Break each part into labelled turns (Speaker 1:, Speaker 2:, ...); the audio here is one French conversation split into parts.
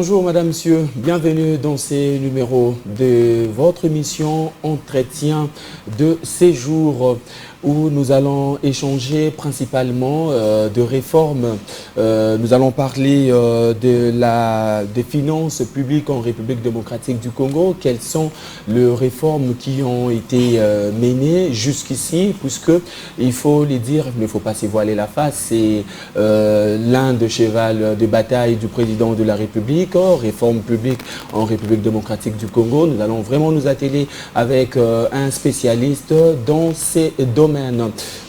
Speaker 1: Bonjour Madame, Monsieur, bienvenue dans ces numéros de votre émission Entretien de séjour où nous allons échanger principalement de réformes. Nous allons parler des finances publiques en République démocratique du Congo. Quelles sont les réformes qui ont été menées jusqu'ici, puisque il faut les dire, il ne faut pas se voiler la face, c'est l'un des chevals de bataille du président de la République, réforme publique en République démocratique du Congo. Nous allons vraiment nous atteler avec un spécialiste dans ces domaines.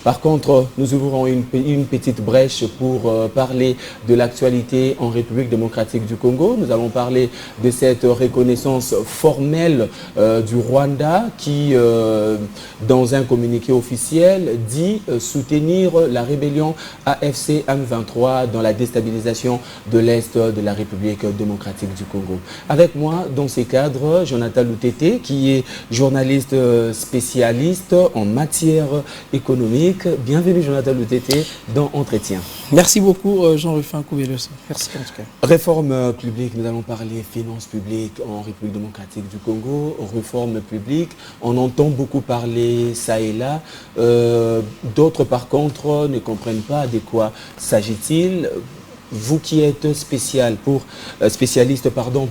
Speaker 1: Par contre, nous ouvrons une petite brèche pour parler de l'actualité en République démocratique du Congo. Nous allons parler de cette reconnaissance formelle du Rwanda qui, dans un communiqué officiel, dit soutenir la rébellion AFC M23 dans la déstabilisation de l'Est de la République démocratique du Congo. Avec moi, dans ces cadres, Jonathan Loutete, qui est journaliste spécialiste en matière économique. Bienvenue Jonathan Loutete dans Entretien.
Speaker 2: Merci beaucoup Jean-Rufin Koubelus. Merci en tout cas.
Speaker 1: Réforme publique, nous allons parler finances publiques en République démocratique du Congo. Réforme publique, on entend beaucoup parler ça et là. D'autres par contre ne comprennent pas de quoi s'agit-il. Vous qui êtes spécialiste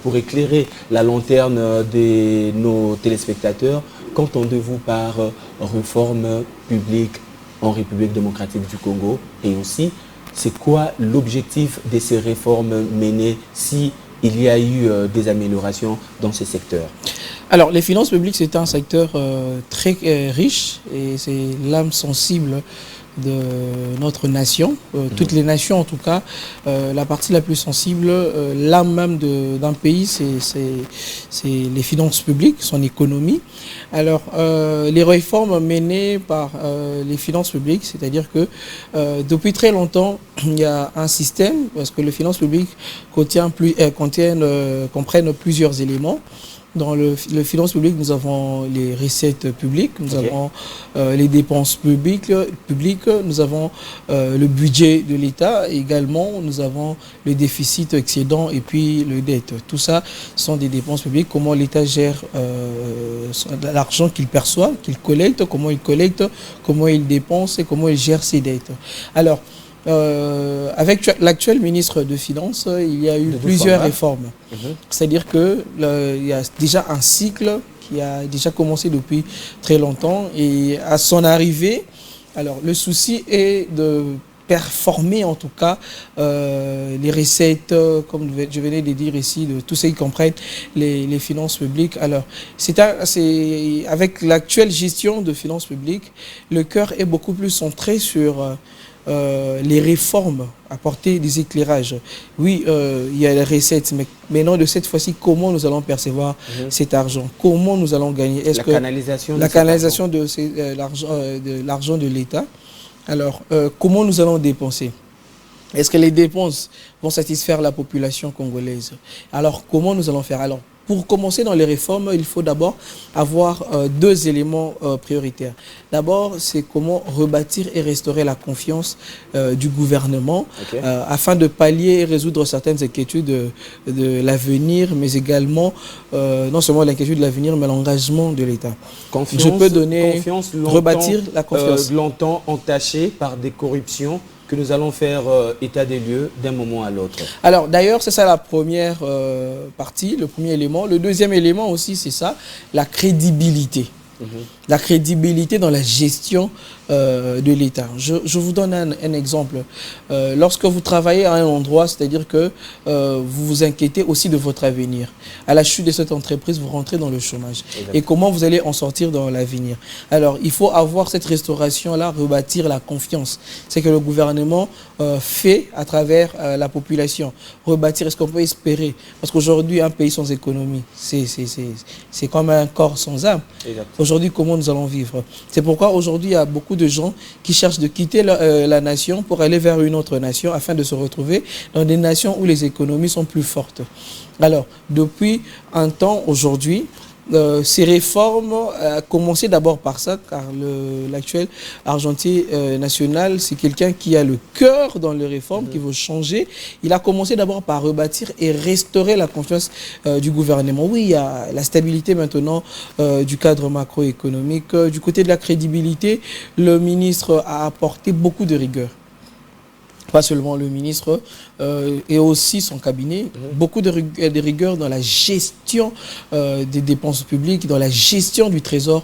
Speaker 1: pour éclairer la lanterne de nos téléspectateurs, qu'entendez-vous par réforme publique en République démocratique du Congo? Et aussi, c'est quoi l'objectif de ces réformes menées si il y a eu des améliorations dans ces secteurs?
Speaker 2: Alors, les finances publiques, c'est un secteur très riche et c'est l'âme sensible de notre nation, toutes les nations en tout cas, la partie la plus sensible, l'âme même d'un pays, c'est les finances publiques, son économie. Alors, les réformes menées par les finances publiques, c'est-à-dire que depuis très longtemps, il y a un système, parce que les finances publiques comprennent plusieurs éléments. Dans le finance publique, nous avons les recettes publiques, nous avons les dépenses publiques, nous avons le budget de l'État, également nous avons le déficit excédent et puis le dette. Tout ça sont des dépenses publiques, comment l'État gère l'argent qu'il perçoit, qu'il collecte, comment il dépense et comment il gère ses dettes. Alors, avec l'actuel ministre de Finances, il y a eu plusieurs réformes. C'est-à-dire qu'il y a déjà un cycle qui a déjà commencé depuis très longtemps et à son arrivée, alors le souci est de performer en tout cas les recettes, comme je venais de dire ici, de tous ceux qui comprennent les finances publiques. Alors, avec l'actuelle gestion de finances publiques, le cœur est beaucoup plus centré sur les réformes, apporter des éclairages. Oui, il y a les recettes, mais maintenant de cette fois-ci, comment nous allons percevoir cet argent? Comment nous allons gagner? La canalisation de l'argent de l'État. Alors, comment nous allons dépenser? Est-ce que les dépenses vont satisfaire la population congolaise? Alors, comment nous allons faire? Alors, pour commencer dans les réformes, il faut d'abord avoir deux éléments prioritaires. D'abord, c'est comment rebâtir et restaurer la confiance du gouvernement afin de pallier et résoudre certaines inquiétudes de l'avenir, mais également, non seulement l'inquiétude de l'avenir, mais l'engagement de l'État.
Speaker 1: Je peux donner rebâtir la confiance. Longtemps entachée par des corruptions que nous allons faire état des lieux d'un moment à l'autre.
Speaker 2: Alors d'ailleurs, c'est ça la première partie, le premier élément. Le deuxième élément aussi, c'est ça, la crédibilité. La crédibilité dans la gestion de l'État. Je vous donne un exemple. Lorsque vous travaillez à un endroit, c'est-à-dire que vous vous inquiétez aussi de votre avenir. À la chute de cette entreprise, vous rentrez dans le chômage. Exactement. Et comment vous allez en sortir dans l'avenir? Alors, il faut avoir cette restauration-là, rebâtir la confiance. C'est que le gouvernement fait à travers la population. Rebâtir, est-ce qu'on peut espérer? Parce qu'aujourd'hui, un pays sans économie, c'est comme un corps sans âme. Aujourd'hui, comment nous allons vivre? C'est pourquoi aujourd'hui, il y a beaucoup de gens qui cherchent de quitter la nation pour aller vers une autre nation afin de se retrouver dans des nations où les économies sont plus fortes. Alors, depuis un temps, aujourd'hui, ces réformes, a commencé d'abord par ça, car l'actuel argentier national, c'est quelqu'un qui a le cœur dans les réformes, qui veut changer. Il a commencé d'abord par rebâtir et restaurer la confiance du gouvernement. Oui, il y a la stabilité maintenant du cadre macroéconomique. Du côté de la crédibilité, le ministre a apporté beaucoup de rigueur. Pas seulement le ministre, et aussi son cabinet, beaucoup de rigueur dans la gestion des dépenses publiques, dans la gestion du trésor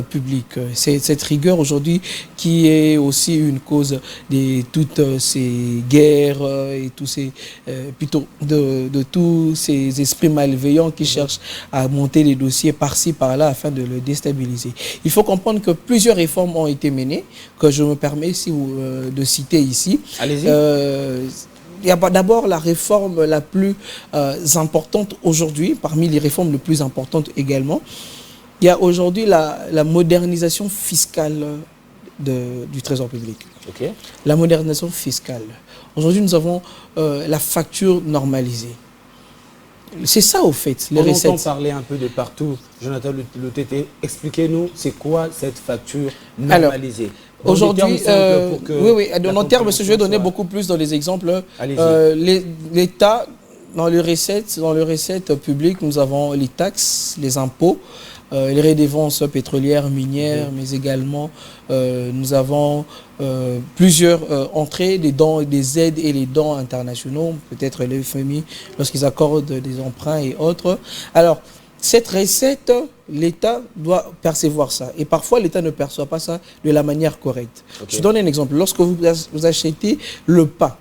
Speaker 2: public. C'est cette rigueur aujourd'hui qui est aussi une cause de toutes ces guerres et tous ces, plutôt de tous ces esprits malveillants qui cherchent à monter des dossiers par-ci, par-là afin de le déstabiliser. Il faut comprendre que plusieurs réformes ont été menées, que je me permets ici de citer ici.
Speaker 1: Allez-y.
Speaker 2: Il y a d'abord la réforme la plus importante aujourd'hui, parmi les réformes les plus importantes également. Il y a aujourd'hui la modernisation fiscale du Trésor public.
Speaker 1: Okay.
Speaker 2: La modernisation fiscale. Aujourd'hui, nous avons la facture normalisée. C'est ça, au fait, les recettes.
Speaker 1: On entend parler un peu de partout. Jonathan Le Tété, expliquez-nous, c'est quoi cette facture normalisée?
Speaker 2: Aujourd'hui, oui, en termes, je vais donner beaucoup plus dans les exemples. L'État, dans les recettes publiques, nous avons les taxes, les impôts, les redevances pétrolières, minières, mais également nous avons plusieurs entrées, des dons, des aides et les dons internationaux, peut-être les FMI lorsqu'ils accordent des emprunts et autres. Alors, cette recette, l'État doit percevoir ça. Et parfois, l'État ne perçoit pas ça de la manière correcte. Okay. Je donne un exemple. Lorsque vous achetez le pain,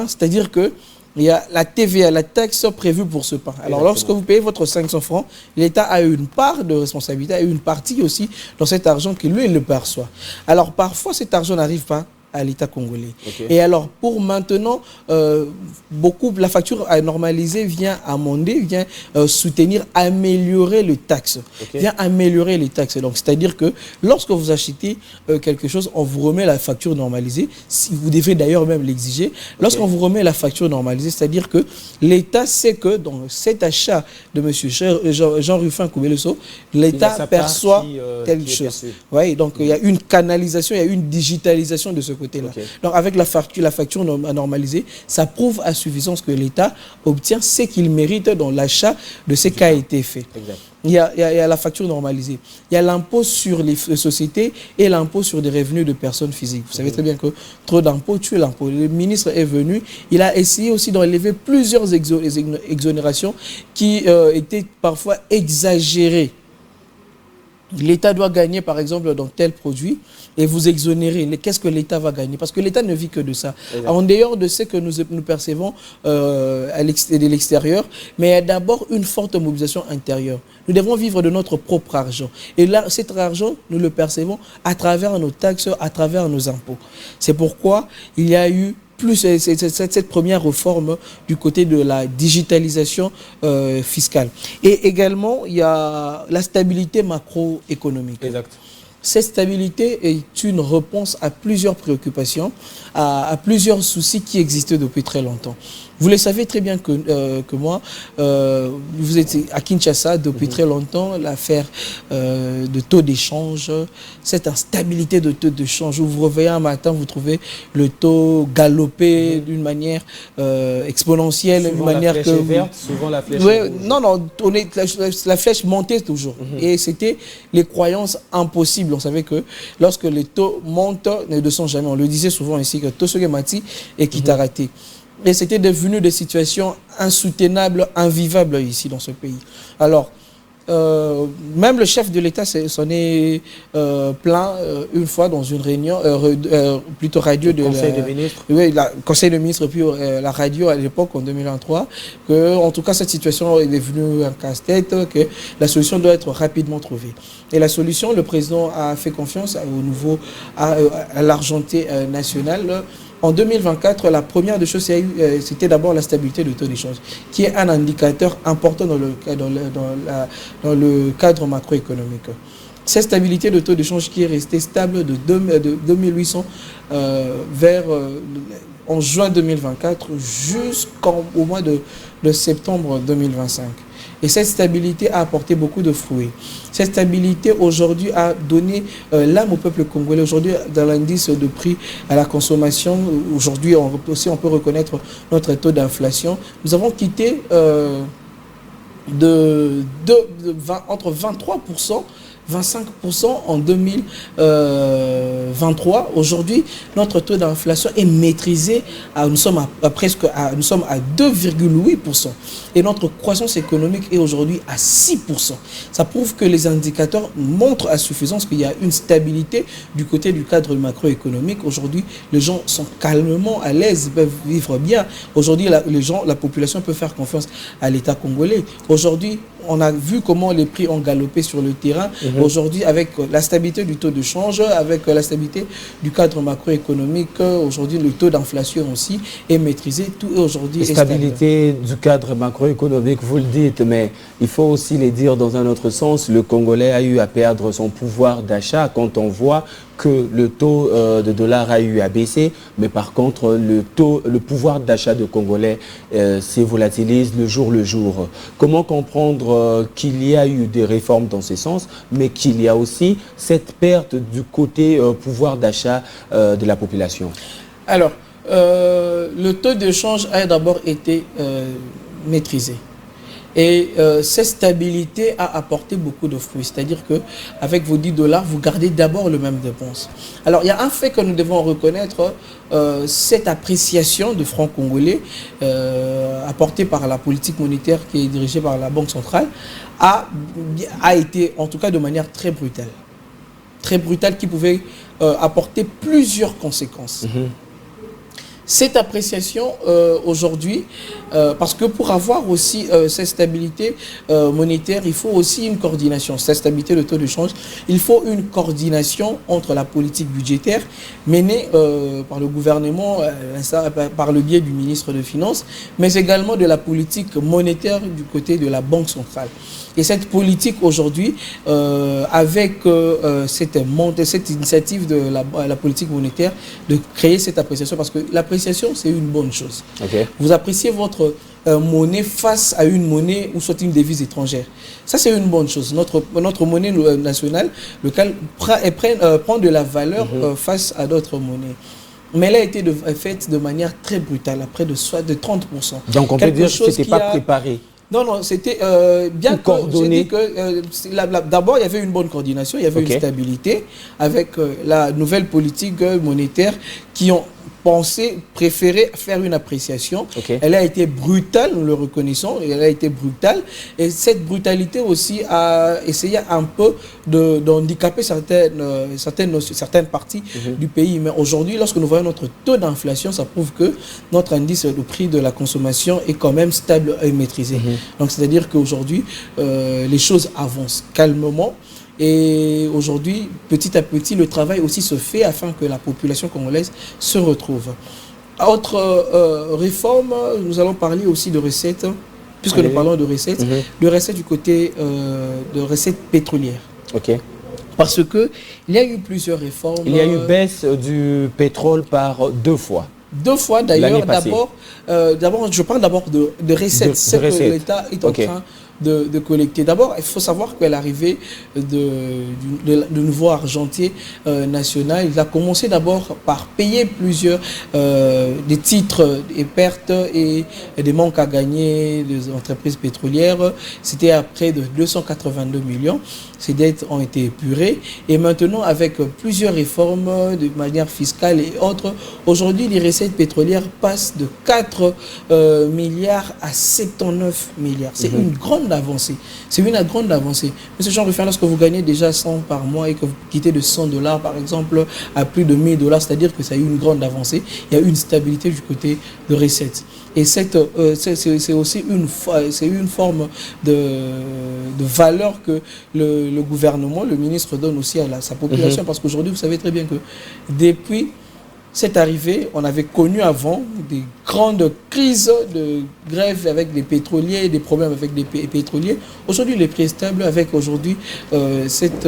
Speaker 2: c'est-à-dire que il y a la TVA, la taxe prévue pour ce pain. Alors, lorsque vous payez votre 500 francs, l'État a une part de responsabilité, a une partie aussi dans cet argent que lui, il le perçoit. Alors, parfois, cet argent n'arrive pas à l'État congolais. Okay. Et alors, pour maintenant, la facture normalisée vient amender, vient soutenir, améliorer les taxes. Okay. Vient améliorer les taxes. Donc, c'est-à-dire que lorsque vous achetez quelque chose, on vous remet la facture normalisée. Si vous devez d'ailleurs même l'exiger. Lorsqu'on vous remet la facture normalisée, c'est-à-dire que l'État sait que dans cet achat de M. Jean-Rufin Koubelesso, l'État perçoit telle chose. Oui, donc il y a une canalisation, il y a une digitalisation de ce côté-là. Okay. Donc avec la facture normalisée, ça prouve à suffisance que l'État obtient ce qu'il mérite dans l'achat de ce qui a été fait. Exact. Il y a la facture normalisée. Il y a l'impôt sur les sociétés et l'impôt sur des revenus de personnes physiques. Vous savez très bien que trop d'impôts tue l'impôt. Le ministre est venu, il a essayé aussi d'enlever plusieurs exonérations qui étaient parfois exagérées. L'État doit gagner, par exemple, dans tel produit et vous exonérer. Qu'est-ce que l'État va gagner? Parce que l'État ne vit que de ça. En dehors de ce que nous percevons de l'extérieur, mais il y a d'abord une forte mobilisation intérieure. Nous devons vivre de notre propre argent. Et là, cet argent, nous le percevons à travers nos taxes, à travers nos impôts. C'est pourquoi il y a eu plus cette première réforme du côté de la digitalisation fiscale. Et également, il y a la stabilité macroéconomique.
Speaker 1: Exact.
Speaker 2: Cette stabilité est une réponse à plusieurs préoccupations, à plusieurs soucis qui existaient depuis très longtemps. Vous le savez très bien que moi, vous êtes à Kinshasa depuis très longtemps, l'affaire de taux d'échange, cette instabilité de taux d'échange, où vous réveillez un matin, vous trouvez le taux galoper d'une manière exponentielle, d'une manière
Speaker 1: la flèche est verte, souvent la flèche
Speaker 2: est rouge. Non, la flèche montait toujours. Et c'était les croyances impossibles. On savait que lorsque les taux montent, ne descendent jamais. On le disait souvent ici que Tosoge Mati et Kitarate. Et c'était devenu des situations insoutenables, invivables ici dans ce pays. Alors, même le chef de l'État s'en est plaint une fois dans une réunion, plutôt radio de
Speaker 1: Conseil des ministres.
Speaker 2: Oui, le Conseil des ministres, puis la radio à l'époque, en 2023, que en tout cas cette situation est devenue un casse-tête, que la solution doit être rapidement trouvée. Et la solution, le président a fait confiance à l'argenté national. En 2024, la première des choses, c'était d'abord la stabilité du taux d'échange, qui est un indicateur important dans le cadre macroéconomique. Cette stabilité de taux d'échange qui est restée stable de 2800 en juin 2024 jusqu'au mois de septembre 2025. Et cette stabilité a apporté beaucoup de fruits. Cette stabilité aujourd'hui a donné l'âme au peuple congolais. Aujourd'hui, dans l'indice de prix à la consommation, aujourd'hui aussi on peut reconnaître notre taux d'inflation. Nous avons quitté entre 23%, 25% en 2023. Aujourd'hui, notre taux d'inflation est maîtrisé. Nous sommes à 2,8%. Et notre croissance économique est aujourd'hui à 6%. Ça prouve que les indicateurs montrent à suffisance qu'il y a une stabilité du côté du cadre macroéconomique. Aujourd'hui, les gens sont calmement à l'aise, ils peuvent vivre bien. Aujourd'hui, la population peut faire confiance à l'État congolais. Aujourd'hui, on a vu comment les prix ont galopé sur le terrain. Aujourd'hui, avec la stabilité du taux de change, avec la stabilité du cadre macroéconomique, aujourd'hui, le taux d'inflation aussi est maîtrisé. Tout est aujourd'hui stable.
Speaker 1: Stabilité du cadre macroéconomique, vous le dites, mais il faut aussi le dire dans un autre sens. Le Congolais a eu à perdre son pouvoir d'achat quand on voit que le taux de dollar a eu à baisser, mais par contre, le pouvoir d'achat de Congolais se volatilise le jour. Comment comprendre qu'il y a eu des réformes dans ce sens, mais qu'il y a aussi cette perte du côté pouvoir d'achat de la population?
Speaker 2: Alors, le taux de change a d'abord été maîtrisé. Et cette stabilité a apporté beaucoup de fruits. C'est-à-dire qu'avec vos 10 $, vous gardez d'abord le même dépense. Alors, il y a un fait que nous devons reconnaître, cette appréciation de franc congolais apportée par la politique monétaire qui est dirigée par la Banque centrale a été, en tout cas de manière très brutale. Très brutale, qui pouvait apporter plusieurs conséquences. Cette appréciation aujourd'hui, parce que pour avoir aussi cette stabilité monétaire, il faut aussi une coordination. Cette stabilité de taux de change, il faut une coordination entre la politique budgétaire menée par le gouvernement, par le biais du ministre des Finances, mais également de la politique monétaire du côté de la Banque centrale. Et cette politique aujourd'hui, avec cette initiative de la politique monétaire, de créer cette appréciation, parce que l'appréciation, c'est une bonne chose. Vous appréciez votre monnaie face à une monnaie ou soit une devise étrangère. Ça, c'est une bonne chose. Notre monnaie nationale locale prend de la valeur face à d'autres monnaies. Mais elle a été faite de manière très brutale, à près de 30%.
Speaker 1: Donc on peut dire que ce n'était pas préparé.
Speaker 2: Non, c'était bien coordonné. D'abord, il y avait une bonne coordination, il y avait une stabilité avec la nouvelle politique monétaire qui ont préféré faire une appréciation. Elle a été brutale, nous le reconnaissons, elle a été brutale. Et cette brutalité aussi a essayé un peu d'handicaper certaines parties du pays. Mais aujourd'hui, lorsque nous voyons notre taux d'inflation, ça prouve que notre indice de prix de la consommation est quand même stable et maîtrisé. Donc, c'est-à-dire qu'aujourd'hui, les choses avancent calmement. Et aujourd'hui, petit à petit, le travail aussi se fait afin que la population congolaise se retrouve. Autre réforme, nous allons parler aussi de recettes, puisque nous parlons de recettes, de recettes du côté de recettes pétrolières. Parce qu'il y a eu plusieurs réformes.
Speaker 1: Il y a eu baisse du pétrole par 2 fois.
Speaker 2: 2 fois d'ailleurs. D'abord, je parle d'abord de recettes. C'est que l'État est en train de collecter. D'abord, il faut savoir qu'à l'arrivée de nouveau argentier national, il a commencé d'abord par payer plusieurs des titres et pertes et des manques à gagner des entreprises pétrolières. C'était à près de 282 millions. Ces dettes ont été épurées. Et maintenant, avec plusieurs réformes de manière fiscale et autres, aujourd'hui, les recettes pétrolières passent de 4 milliards à 79 milliards. C'est une grande avancée. C'est une grande avancée. Monsieur Jean Rufin, lorsque vous gagnez déjà 100 par mois et que vous quittez de 100 $, par exemple, à plus de 1000 $, c'est-à-dire que ça a eu une grande avancée. Il y a eu une stabilité du côté de recettes. Et c'est aussi une forme de valeur que le gouvernement, le ministre donne aussi à sa population. Parce qu'aujourd'hui, vous savez très bien que depuis cette arrivée, on avait connu avant des grandes crises de grève avec des pétroliers, des problèmes avec des pétroliers. Aujourd'hui, les prix stables avec aujourd'hui cette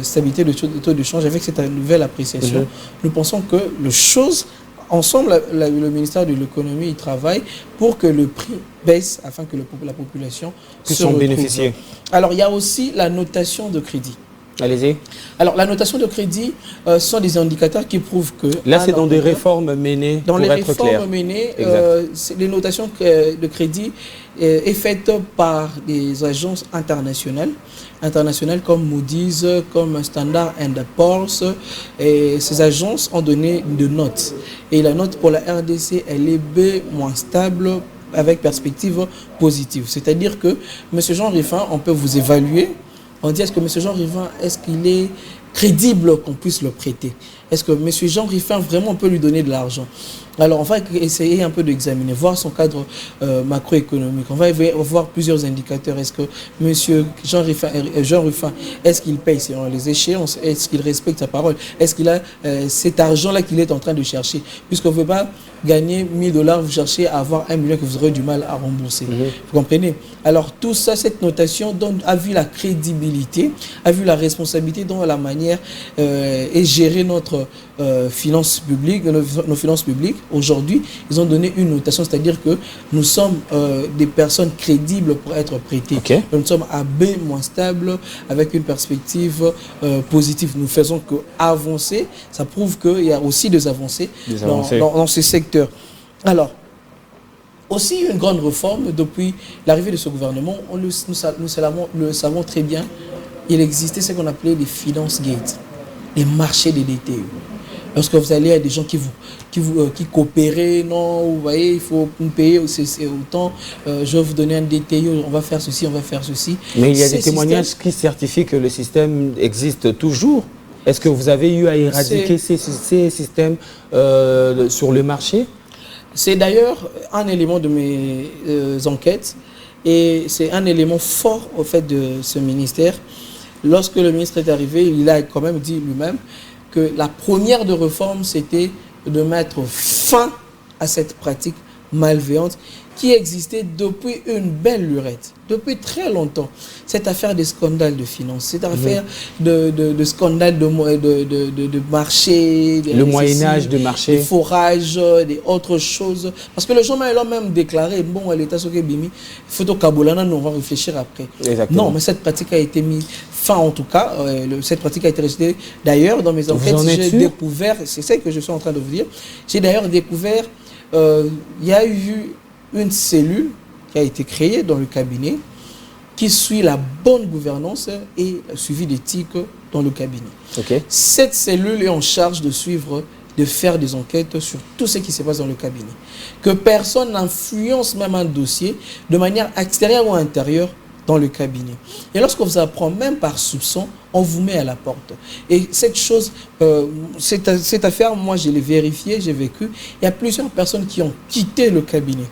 Speaker 2: stabilité de taux de change, avec cette nouvelle appréciation, nous pensons que les choses ensemble, le ministère de l'économie travaille pour que le prix baisse afin que la population
Speaker 1: puisse en bénéficier.
Speaker 2: Alors, il y a aussi la notation de crédit.
Speaker 1: Allez-y.
Speaker 2: Alors, la notation de crédit sont des indicateurs qui prouvent que...
Speaker 1: Là, c'est dans des réformes menées,
Speaker 2: dans
Speaker 1: pour
Speaker 2: les
Speaker 1: être
Speaker 2: réformes
Speaker 1: clair.
Speaker 2: menées, les notations de crédit est faite par des agences internationales comme Moody's, comme Standard & Poor's. Et ces agences ont donné de notes. Et la note pour la RDC, elle est B- stable, avec perspective positive. C'est-à-dire que M. Jean Rifin, on peut vous évaluer. On dit, est-ce que M. Jean Rifin, est-ce qu'il est crédible qu'on puisse le prêter? Est-ce que M. Jean Rifin, vraiment, on peut lui donner de l'argent? Alors, on va essayer un peu d'examiner, voir son cadre macroéconomique. On va voir plusieurs indicateurs. Est-ce que M. Jean Rifin, est-ce qu'il paye selon les échéances? Est-ce qu'il respecte sa parole? Est-ce qu'il a cet argent-là qu'il est en train de chercher? Puisqu'on ne veut pas gagner 1 000 $, vous cherchez à avoir 1 million que vous aurez du mal à rembourser. Vous comprenez? Alors, tout ça, cette notation a vu la crédibilité, a vu la responsabilité dans la manière et gérer notre finances publiques, nos finances publiques. Aujourd'hui, ils ont donné une notation, c'est-à-dire que nous sommes des personnes crédibles pour être prêtées.
Speaker 1: Okay.
Speaker 2: Nous sommes à B- stable, avec une perspective positive. Nous faisons que avancer. Ça prouve qu'il y a aussi des avancées, dans ces secteurs. Alors, aussi une grande réforme depuis l'arrivée de ce gouvernement, nous savons très bien, il existait ce qu'on appelait les finance gates, les marchés des DTE. Lorsque vous allez à des gens qui coopéraient, non, vous voyez, il faut me payer, c'est autant, je vais vous donner un DTI, on va faire ceci, on va faire ceci.
Speaker 1: Mais il y a des témoignages qui certifient que le système existe toujours. Est-ce que vous avez eu à éradiquer ces systèmes sur le marché?
Speaker 2: C'est d'ailleurs un élément de mes enquêtes et c'est un élément fort au fait de ce ministère. Lorsque le ministre est arrivé, il a quand même dit lui-même que la première de réforme, c'était de mettre fin à cette pratique malveillante qui existait depuis une belle lurette, depuis très longtemps. Cette affaire des scandales de finances, cette affaire de scandales de marché,
Speaker 1: le Moyen-Âge de marché,
Speaker 2: des forages, des autres choses. Parce que les gens l'ont même déclaré, bon, l'État Sokebimi, photo Kabolana, nous on va réfléchir après.
Speaker 1: Exactement.
Speaker 2: Non, mais cette pratique a été mise fin en tout cas, cette pratique a été rejetée. D'ailleurs, dans mes enquêtes, j'ai découvert, c'est ça que je suis en train de vous dire, j'ai d'ailleurs découvert, il y a eu une cellule qui a été créée dans le cabinet qui suit la bonne gouvernance et le suivi d'éthique dans le cabinet.
Speaker 1: Okay.
Speaker 2: Cette cellule est en charge de suivre, de faire des enquêtes sur tout ce qui se passe dans le cabinet. Que personne n'influence même un dossier de manière extérieure ou intérieure dans le cabinet. Et lorsqu'on vous apprend même par soupçon, on vous met à la porte. Et cette chose, cette affaire, moi je l'ai vérifiée, j'ai vécu. Il y a plusieurs personnes qui ont quitté le cabinet.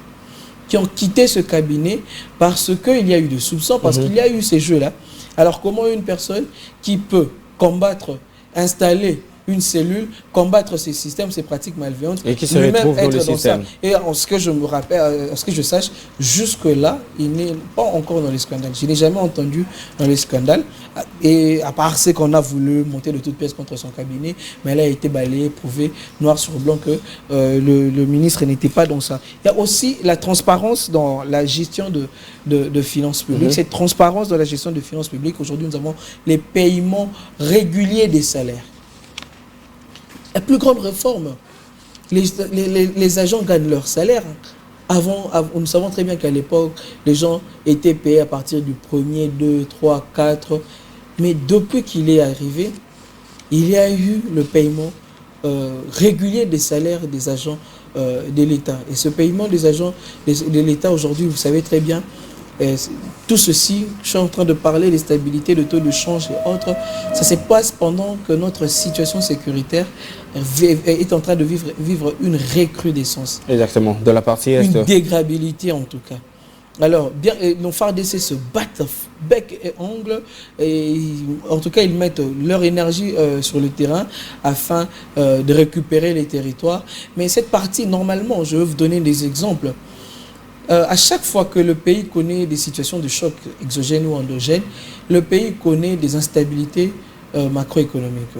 Speaker 2: Qui ont quitté ce cabinet parce qu'il y a eu des soupçons, parce qu'il y a eu ces jeux-là. Alors comment une personne qui peut combattre, installer une cellule, combattre ces systèmes, ces pratiques malveillantes,
Speaker 1: et qui se retrouve dans le système.
Speaker 2: Et en ce que je me rappelle, en ce que je sache, jusque-là, il n'est pas encore dans les scandales. Je n'ai jamais entendu dans les scandales. Et à part ce qu'on a voulu monter de toutes pièces contre son cabinet, mais elle a été balayée, prouvé noir sur blanc que le ministre n'était pas dans ça. Il y a aussi la transparence dans la gestion de finances publiques. Cette transparence dans la gestion de finances publiques, aujourd'hui, nous avons les paiements réguliers des salaires. La plus grande réforme, les agents gagnent leur salaire. Avant, nous savons très bien qu'à l'époque, les gens étaient payés à partir du 1er, 2, 3, 4. Mais depuis qu'il est arrivé, il y a eu le paiement régulier des salaires des agents de l'État. Et ce paiement des agents de l'État, aujourd'hui, vous savez très bien, tout ceci, je suis en train de parler des stabilités, de taux de change et autres, ça se passe pendant que notre situation sécuritaire est en train de vivre une recrudescence.
Speaker 1: Exactement, de la partie est.
Speaker 2: Une dégradabilité en tout cas. Alors, bien, nos FARDC se battent bec et ongle, et en tout cas, ils mettent leur énergie sur le terrain afin de récupérer les territoires. Mais cette partie, normalement, je vais vous donner des exemples. À chaque fois que le pays connaît des situations de choc exogènes ou endogènes, le pays connaît des instabilités macroéconomiques.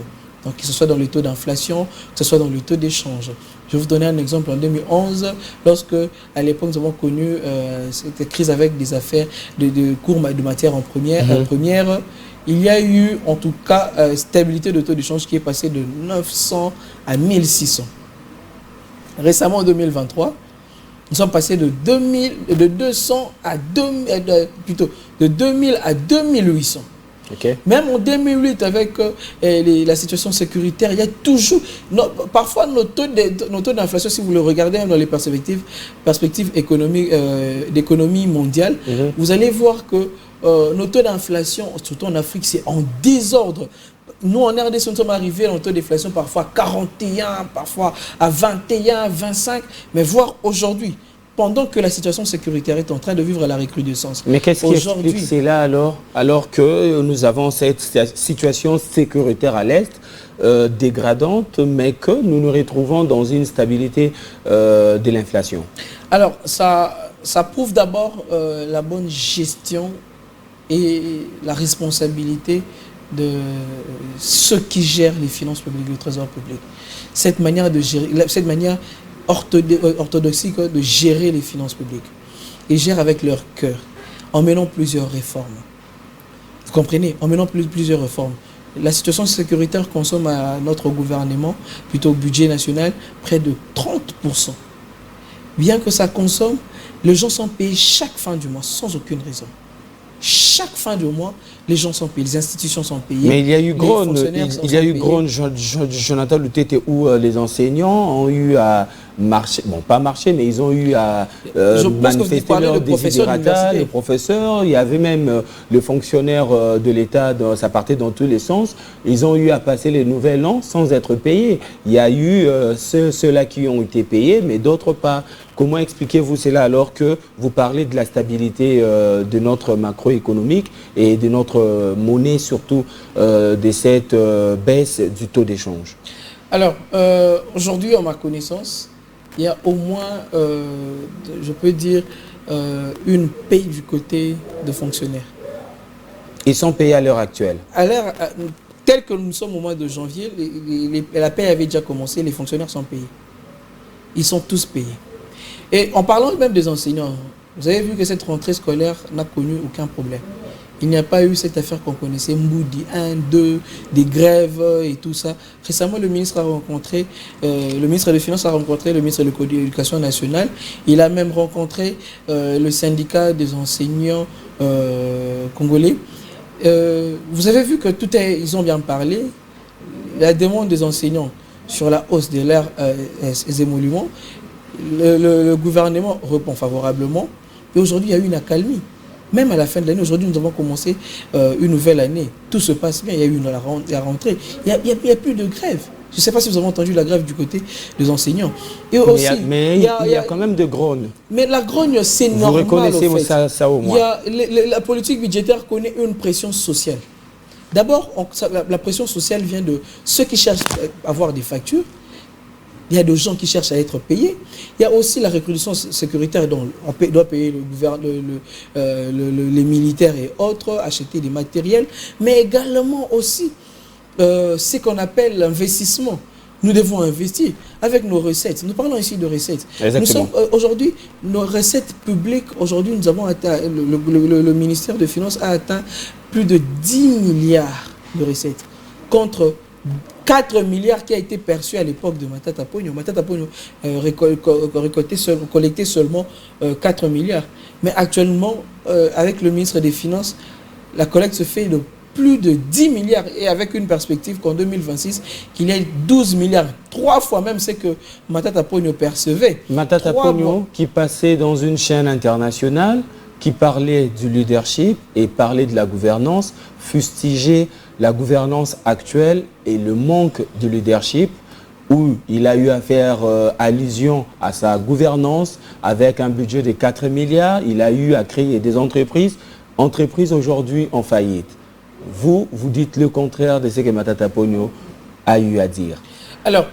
Speaker 2: Donc, que ce soit dans le taux d'inflation, que ce soit dans le taux d'échange. Je vais vous donner un exemple. En 2011, lorsque, à l'époque, nous avons connu cette crise avec des affaires de cours de matières en première, il y a eu, en tout cas, stabilité de taux d'échange qui est passé de 900 à 1600. Récemment, en 2023, nous sommes passés de 2000 à 2800.
Speaker 1: Okay.
Speaker 2: Même en 2008, avec la situation sécuritaire, il y a toujours... parfois, nos taux d'inflation, si vous le regardez dans les perspectives d'économie mondiale, vous allez voir que nos taux d'inflation, surtout en Afrique, c'est en désordre. Nous, en RDC, nous sommes arrivés en taux d'inflation parfois à 41, parfois à 21, 25, mais voire aujourd'hui, pendant que la situation sécuritaire est en train de vivre la recrudescence.
Speaker 1: Mais qu'est-ce qui explique cela alors que nous avons cette situation sécuritaire à l'Est dégradante, mais que nous nous retrouvons dans une stabilité de l'inflation?
Speaker 2: Alors, ça prouve d'abord la bonne gestion et la responsabilité de ceux qui gèrent les finances publiques, le trésor public. Cette manière de gérer, cette manière orthodoxique de gérer les finances publiques. Ils gèrent avec leur cœur, en menant plusieurs réformes. Vous comprenez? En menant plusieurs réformes. La situation sécuritaire consomme à notre gouvernement, plutôt au budget national, près de 30%. Bien que ça consomme, les gens sont payés chaque fin du mois, sans aucune raison. Chaque fin de mois, les gens sont payés, les institutions sont payées.
Speaker 1: Mais il y a eu grogne, Jonathan Lutete, où les enseignants ont eu à marcher, bon pas marcher, mais ils ont eu à manifester leur desiderata, les professeurs, il y avait même les fonctionnaires de l'État, ça partait dans tous les sens, ils ont eu à passer les nouvel an sans être payés. Il y a eu ceux-là qui ont été payés, mais d'autres pas. Comment expliquez-vous cela alors que vous parlez de la stabilité de notre macroéconomique et de notre monnaie, surtout de cette baisse du taux d'échange?
Speaker 2: Alors, aujourd'hui, à ma connaissance, il y a au moins, je peux dire, une paye du côté de fonctionnaires.
Speaker 1: Ils sont payés à l'heure actuelle?
Speaker 2: À l'heure, tel que nous sommes au mois de janvier, la paye avait déjà commencé, les fonctionnaires sont payés. Ils sont tous payés. Et en parlant même des enseignants, vous avez vu que cette rentrée scolaire n'a connu aucun problème. Il n'y a pas eu cette affaire qu'on connaissait, Moudi 1, 2, des grèves et tout ça. Récemment, le ministre le ministre des Finances a rencontré le ministre de l'Éducation nationale. Il a même rencontré le syndicat des enseignants congolais. Vous avez vu que ils ont bien parlé. La demande des enseignants sur la hausse de leurs émoluments, le gouvernement répond favorablement. Et aujourd'hui, il y a eu une accalmie. Même à la fin de l'année, aujourd'hui, nous avons commencé une nouvelle année. Tout se passe bien, il y a eu la rentrée. Il n'y a plus de grève. Je ne sais pas si vous avez entendu la grève du côté des enseignants. Et aussi,
Speaker 1: mais il y a quand même de grogne.
Speaker 2: Mais la grogne, c'est normal.
Speaker 1: Vous reconnaissez ça au moins.
Speaker 2: La politique budgétaire connaît une pression sociale. D'abord, la pression sociale vient de ceux qui cherchent à avoir des factures. Il y a des gens qui cherchent à être payés. Il y a aussi la recrudescence sécuritaire dont on doit payer les militaires et autres, acheter des matériels, mais également aussi ce qu'on appelle l'investissement. Nous devons investir avec nos recettes. Nous parlons ici de recettes.
Speaker 1: Exactement.
Speaker 2: Aujourd'hui, nos recettes publiques, aujourd'hui, nous avons atteint, le ministère des Finances a atteint plus de 10 milliards de recettes contre 4 milliards qui a été perçu à l'époque de Matata Ponyo. Matata Ponyo collectait seulement 4 milliards. Mais actuellement, avec le ministre des Finances, la collecte se fait de plus de 10 milliards et avec une perspective qu'en 2026, qu'il y ait 12 milliards. 3 fois même ce que Matata Ponyo percevait.
Speaker 1: Matata Ponyo qui passait dans une chaîne internationale, qui parlait du leadership et parlait de la gouvernance, fustigeait la gouvernance actuelle et le manque de leadership, où il a eu à faire allusion à sa gouvernance avec un budget de 4 milliards. Il a eu à créer des entreprises aujourd'hui en faillite. Vous dites le contraire de ce que Matata Ponyo a eu à dire. Alors,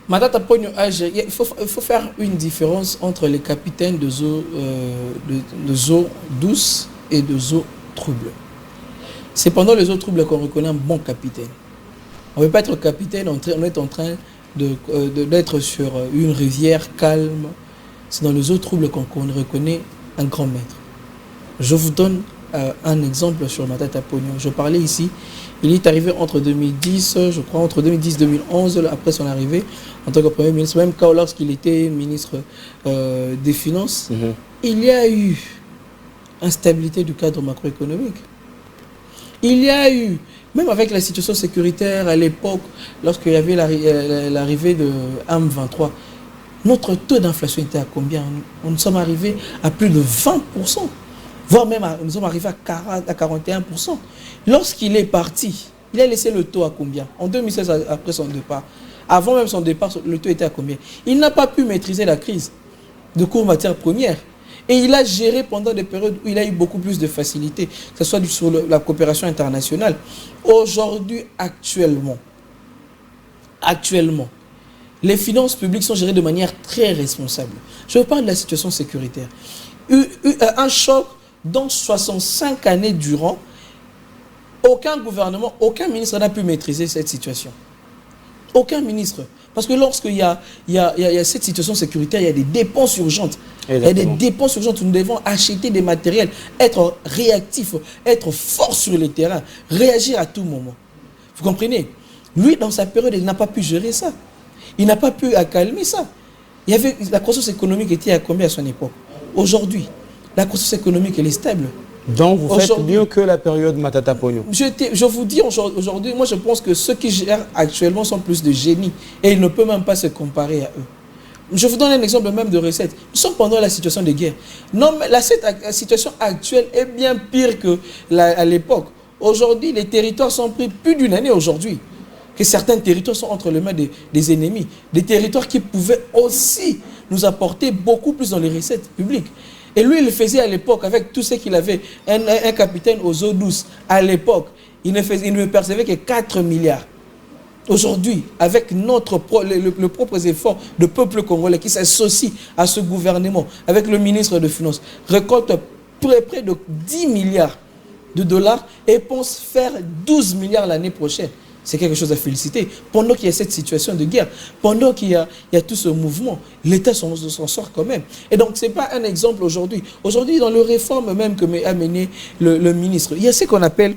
Speaker 2: Matata Ponyo, il faut faire une différence entre les capitaines de eaux douces et de eaux troubles. C'est pendant les eaux troubles qu'on reconnaît un bon capitaine. On ne veut pas être capitaine, on est en train d'être sur une rivière calme. C'est dans les eaux troubles qu'on reconnaît un grand maître. Je vous donne un exemple sur Matata Pognon. Je parlais ici, il est arrivé entre 2010, je crois, entre 2010 et 2011, après son arrivée en tant que Premier ministre, même quand lorsqu'il était ministre des Finances, il y a eu instabilité du cadre macroéconomique. Il y a eu, même avec la situation sécuritaire à l'époque, lorsqu'il y avait l'arrivée de AM23, notre taux d'inflation était à combien? Nous sommes arrivés à plus de 20%. Voire même, nous sommes arrivés à 41%. Lorsqu'il est parti, il a laissé le taux à combien? En 2016, après son départ. Avant même son départ, le taux était à combien? Il n'a pas pu maîtriser la crise de cours matières premières. Et il a géré pendant des périodes où il a eu beaucoup plus de facilité, que ce soit sur la coopération internationale. Aujourd'hui, actuellement, les finances publiques sont gérées de manière très responsable. Je parle de la situation sécuritaire. Un choc dans 65 années durant, aucun gouvernement, aucun ministre n'a pu maîtriser cette situation. Aucun ministre. Parce que lorsqu'il y a cette situation sécuritaire, il y a des dépenses urgentes. Exactement. Il y a des dépenses urgentes où nous devons acheter des matériels, être réactifs, être forts sur le terrain, réagir à tout moment. Vous comprenez? Lui, dans sa période, il n'a pas pu gérer ça. Il n'a pas pu accalmer ça. La croissance économique était à combien à son époque? Aujourd'hui, la croissance économique, elle est stable.
Speaker 1: Donc, vous faites mieux que la période Matata Pognon.
Speaker 2: Je vous dis aujourd'hui, moi je pense que ceux qui gèrent actuellement sont plus de génies et ils ne peuvent même pas se comparer à eux. Je vous donne un exemple même de recette. Nous sommes pendant la situation de guerre. Non, mais la situation actuelle est bien pire qu'à l'époque. Aujourd'hui, les territoires sont pris plus d'une année aujourd'hui. Que certains territoires sont entre les mains des ennemis. Des territoires qui pouvaient aussi nous apporter beaucoup plus dans les recettes publiques. Et lui, il le faisait à l'époque avec tout ce qu'il avait. Un capitaine aux eaux douces, à l'époque, il ne percevait que 4 milliards. Aujourd'hui, avec le propre effort de peuple congolais qui s'associe à ce gouvernement, avec le ministre des Finances, récolte près de 10 milliards de dollars et pense faire 12 milliards l'année prochaine. C'est quelque chose à féliciter. Pendant qu'il y a cette situation de guerre, pendant qu'il y a tout ce mouvement, l'État s'en sort quand même. Et donc, ce n'est pas un exemple aujourd'hui. Aujourd'hui, dans les réformes même que a mené le ministre, il y a ce qu'on appelle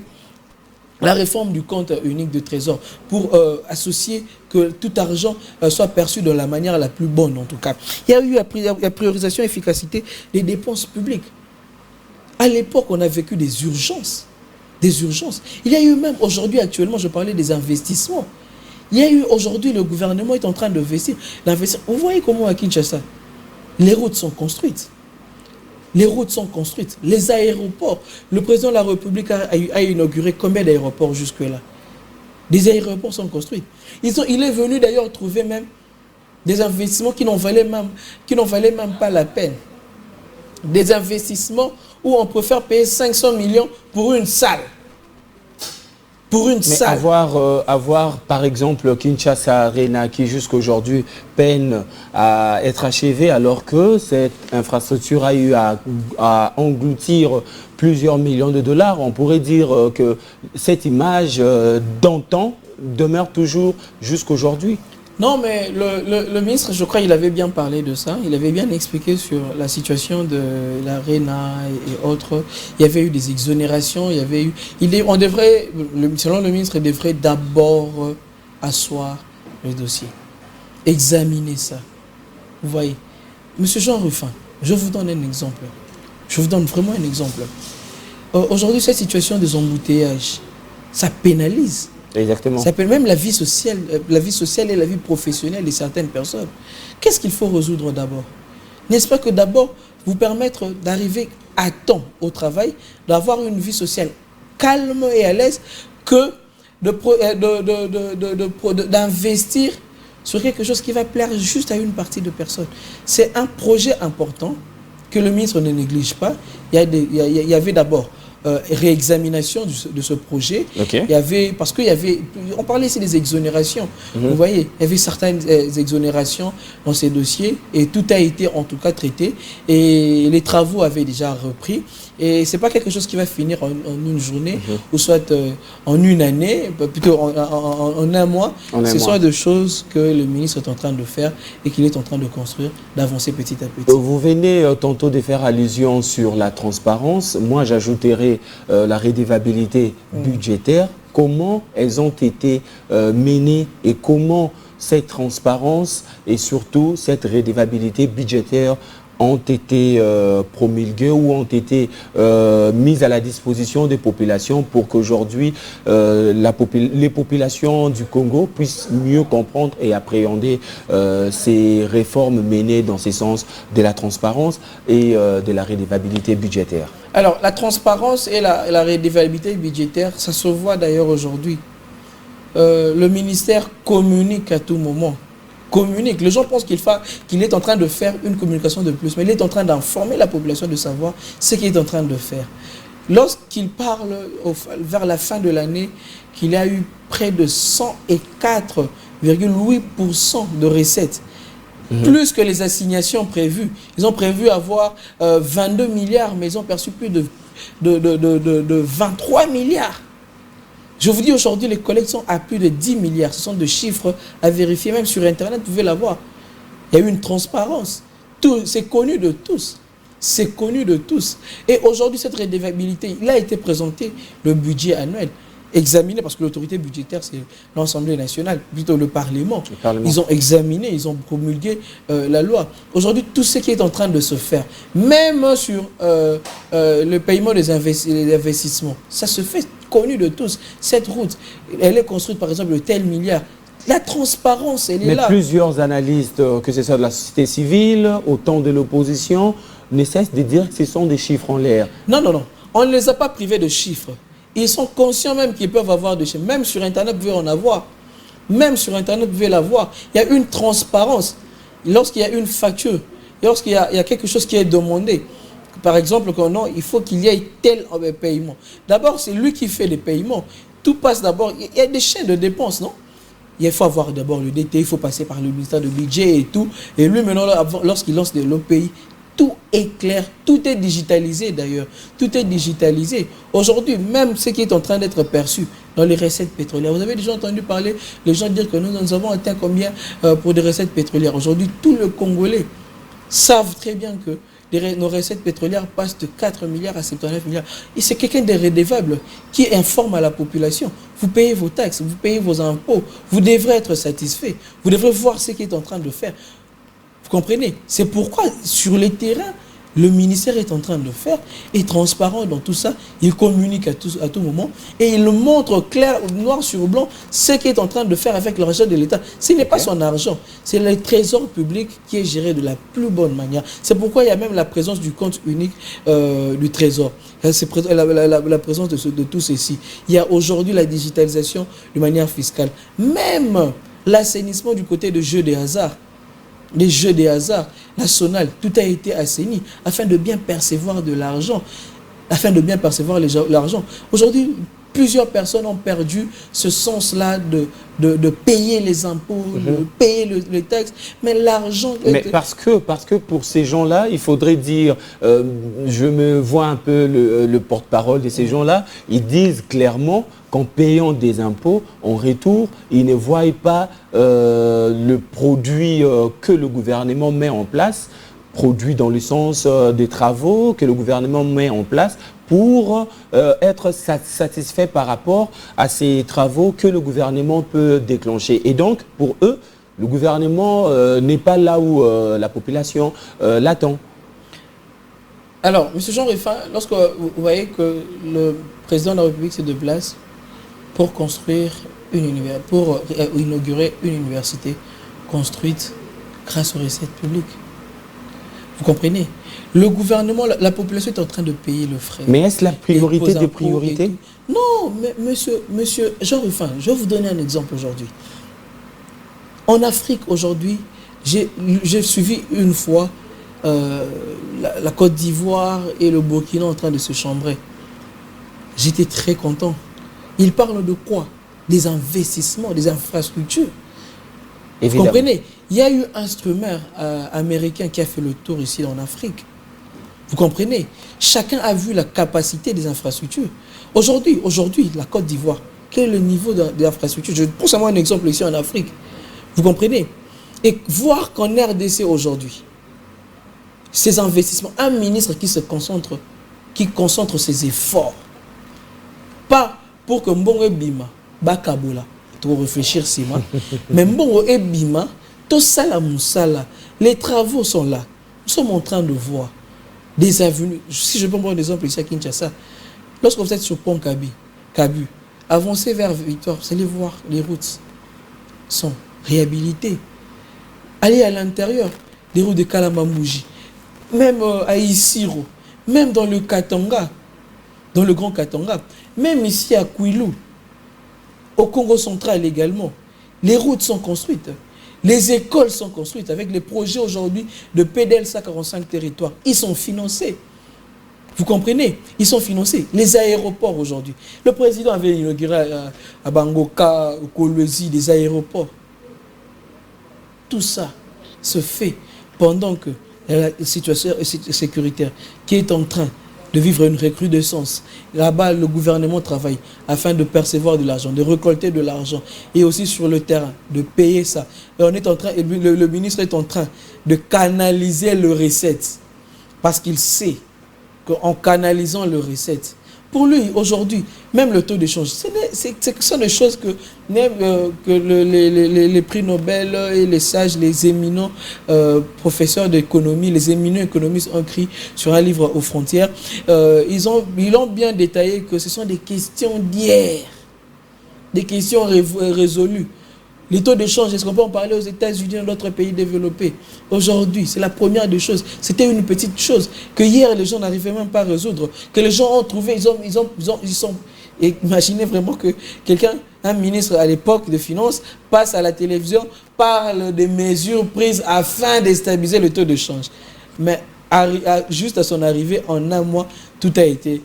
Speaker 2: la réforme du compte unique de trésor pour associer que tout argent soit perçu de la manière la plus bonne, en tout cas. Il y a eu la priorisation et efficacité des dépenses publiques. À l'époque, on a vécu des urgences. Il y a eu même aujourd'hui, actuellement, je parlais des investissements. Il y a eu aujourd'hui, le gouvernement est en train d'investir. Vous voyez comment à Kinshasa, les routes sont construites. Les aéroports. Le président de la République a inauguré combien d'aéroports jusque-là? Des aéroports sont construits. Il est venu d'ailleurs trouver même des investissements qui n'en valaient même pas la peine. Des investissements où on préfère payer 500 millions pour une salle.
Speaker 1: Avoir par exemple Kinshasa Arena qui jusqu'aujourd'hui peine à être achevée alors que cette infrastructure a eu à engloutir plusieurs millions de dollars, on pourrait dire que cette image d'antan demeure toujours jusqu'aujourd'hui.
Speaker 2: Non, mais le ministre, je crois, il avait bien parlé de ça. Il avait bien expliqué sur la situation de l'ARENA et autres. Il y avait eu des exonérations. Il y avait eu. Selon le ministre, il devrait d'abord asseoir le dossier, examiner ça. Vous voyez, Monsieur Jean Rufin, je vous donne un exemple. Je vous donne vraiment un exemple. Aujourd'hui, cette situation des embouteillages, ça pénalise.
Speaker 1: Exactement.
Speaker 2: Ça peut même la vie sociale et la vie professionnelle de certaines personnes. Qu'est-ce qu'il faut résoudre d'abord? N'est-ce pas que d'abord vous permettre d'arriver à temps au travail, d'avoir une vie sociale calme et à l'aise, que d'investir sur quelque chose qui va plaire juste à une partie de personnes. C'est un projet important que le ministre ne néglige pas. Il y avait d'abord réexamination de ce projet.
Speaker 1: Okay.
Speaker 2: Il y avait, parce qu'il y avait, on parlait ici des exonérations. Vous voyez, il y avait certaines exonérations dans ces dossiers et tout a été en tout cas traité et les travaux avaient déjà repris. Et c'est pas quelque chose qui va finir en une journée ou soit en une année, plutôt en un mois. Ce sont des choses que le ministre est en train de faire et qu'il est en train de construire, d'avancer petit à petit.
Speaker 1: Vous venez tantôt de faire allusion sur la transparence. Moi, j'ajouterai la redevabilité budgétaire. Comment elles ont été menées et comment cette transparence et surtout cette redevabilité budgétaire ont été promulguées ou ont été mises à la disposition des populations pour qu'aujourd'hui les populations du Congo puissent mieux comprendre et appréhender ces réformes menées dans ce sens de la transparence et de la redevabilité budgétaire.
Speaker 2: Alors, la transparence et la redevabilité budgétaire, ça se voit d'ailleurs aujourd'hui. Le ministère communique à tout moment. Communique. Les gens pensent qu'il est en train de faire une communication de plus, mais il est en train d'informer la population de savoir ce qu'il est en train de faire. Lorsqu'il parle vers la fin de l'année qu'il y a eu près de 104,8% de recettes, plus que les assignations prévues. Ils ont prévu avoir 22 milliards, mais ils ont perçu plus de 23 milliards. Je vous dis aujourd'hui, les collectes sont à plus de 10 milliards. Ce sont des chiffres à vérifier, même sur Internet, vous pouvez l'avoir. Il y a eu une transparence. C'est connu de tous. C'est connu de tous. Et aujourd'hui, cette redevabilité, il a été présenté, le budget annuel, examiné, parce que l'autorité budgétaire, c'est l'Assemblée nationale, plutôt le Parlement. Ils ont examiné, ils ont promulgué la loi. Aujourd'hui, tout ce qui est en train de se faire, même sur le paiement des investissements, ça se fait connu de tous. Cette route, elle est construite par exemple de tels milliards. La transparence, elle est là.
Speaker 1: Mais plusieurs analystes, que ce soit de la société civile, autant de l'opposition, ne cessent de dire que ce sont des chiffres en l'air.
Speaker 2: Non, non, non. On ne les a pas privés de chiffres. Ils sont conscients même qu'ils peuvent avoir des chiffres. Même sur Internet, vous pouvez en avoir. Même sur Internet, vous pouvez l'avoir. Il y a une transparence. Lorsqu'il y a une facture, lorsqu'il y a quelque chose qui est demandé, par exemple, non, il faut qu'il y ait tel paiement. D'abord, c'est lui qui fait les paiements. Tout passe d'abord. Il y a des chaînes de dépenses, non? Il faut avoir d'abord le DT, il faut passer par le ministère de budget et tout. Et lui, maintenant, lorsqu'il lance l'OPI, tout est clair, tout est digitalisé d'ailleurs. Tout est digitalisé. Aujourd'hui, même ce qui est en train d'être perçu dans les recettes pétrolières. Vous avez déjà entendu parler, les gens dire que nous avons atteint combien pour des recettes pétrolières. Aujourd'hui, tous les Congolais savent très bien que nos recettes pétrolières passent de 4 milliards à 79 milliards. Et c'est quelqu'un de redevable qui informe à la population. Vous payez vos taxes, vous payez vos impôts, vous devrez être satisfait. Vous devrez voir ce qu'il est en train de faire. Vous comprenez? C'est pourquoi, sur les terrains, le ministère est en train de faire, est transparent dans tout ça, il communique à tout moment et il montre clair, noir sur blanc, ce qu'il est en train de faire avec l'argent de l'État. Ce n'est pas son argent, c'est le trésor public qui est géré de la plus bonne manière. C'est pourquoi il y a même la présence du compte unique du trésor. C'est la présence de tout ceci. Il y a aujourd'hui la digitalisation de manière fiscale. Même l'assainissement du côté de jeux de hasard. Les jeux des hasards, la Sonal, tout a été assaini afin de bien percevoir de l'argent, afin de bien percevoir l'argent. Aujourd'hui, plusieurs personnes ont perdu ce sens-là de payer les impôts, de payer les taxes, mais l'argent...
Speaker 1: Mais parce que pour ces gens-là, il faudrait dire, je me vois un peu le porte-parole de ces gens-là, ils disent clairement qu'en payant des impôts, en retour, ils ne voient pas le produit que le gouvernement met en place, produit dans le sens des travaux que le gouvernement met en place pour être satisfait par rapport à ces travaux que le gouvernement peut déclencher. Et donc, pour eux, le gouvernement n'est pas là où la population l'attend.
Speaker 2: Alors, M. Jean Rufin, lorsque vous voyez que le président de la République se déplace pour construire pour inaugurer une université construite grâce aux recettes publiques. Vous comprenez? Le gouvernement, la population est en train de payer le frais.
Speaker 1: Mais est-ce la priorité des priorités?
Speaker 2: Non, mais monsieur Jean Rufin, je vais vous donner un exemple aujourd'hui. En Afrique, aujourd'hui, j'ai suivi une fois la Côte d'Ivoire et le Burkina en train de se chambrer. J'étais très content. Il parle de quoi? Des investissements, des infrastructures. Évidemment. Vous comprenez? Il y a eu un streamer américain qui a fait le tour ici en Afrique. Vous comprenez? Chacun a vu la capacité des infrastructures. Aujourd'hui, la Côte d'Ivoire, quel est le niveau d'infrastructure? Je prends seulement un exemple ici en Afrique. Vous comprenez? Et voir qu'en RDC aujourd'hui, ces investissements, un ministre qui concentre ses efforts, pas pour que Mbongo Bima, Bakabola, pour réfléchir c'est moi, mais Mbongo et Bima, tout ça la moussala, les travaux sont là. Nous sommes en train de voir des avenues. Si je peux prendre un exemple ici à Kinshasa, lorsque vous êtes sur Pont Kabu, avancez vers Victoire, vous allez voir les routes sont réhabilitées. Allez à l'intérieur des routes de Kalamamouji, même à Isiro, même dans le Katanga, dans le Grand Katanga, même ici à Kouilou, au Congo central également, les routes sont construites, les écoles sont construites avec les projets aujourd'hui de PDL 145 territoires. Ils sont financés. Vous comprenez? Ils sont financés. Les aéroports aujourd'hui. Le président avait inauguré à Bangoka, au Kolwezi, des aéroports. Tout ça se fait pendant que la situation sécuritaire qui est en train de vivre une recrudescence. Là-bas, le gouvernement travaille afin de percevoir de l'argent, de récolter de l'argent et aussi sur le terrain, de payer ça. Et on est en train, le ministre est en train de canaliser le recette parce qu'il sait qu'en canalisant le recette, pour lui, aujourd'hui, même le taux d'échange, ce sont des choses que même les prix Nobel et les sages, les éminents professeurs d'économie, les éminents économistes ont écrit sur un livre aux frontières. Ils ont bien détaillé que ce sont des questions d'hier, des questions résolues. Les taux d'échange, est-ce qu'on peut en parler aux États-Unis et dans d'autres pays développés? Aujourd'hui, c'est la première des choses. C'était une petite chose que hier, les gens n'arrivaient même pas à résoudre. Que les gens ont trouvé, ils sont... Et imaginez vraiment que quelqu'un, un ministre à l'époque de finances, passe à la télévision, parle des mesures prises afin de stabiliser le taux de change. Mais juste à son arrivée, en un mois, tout a été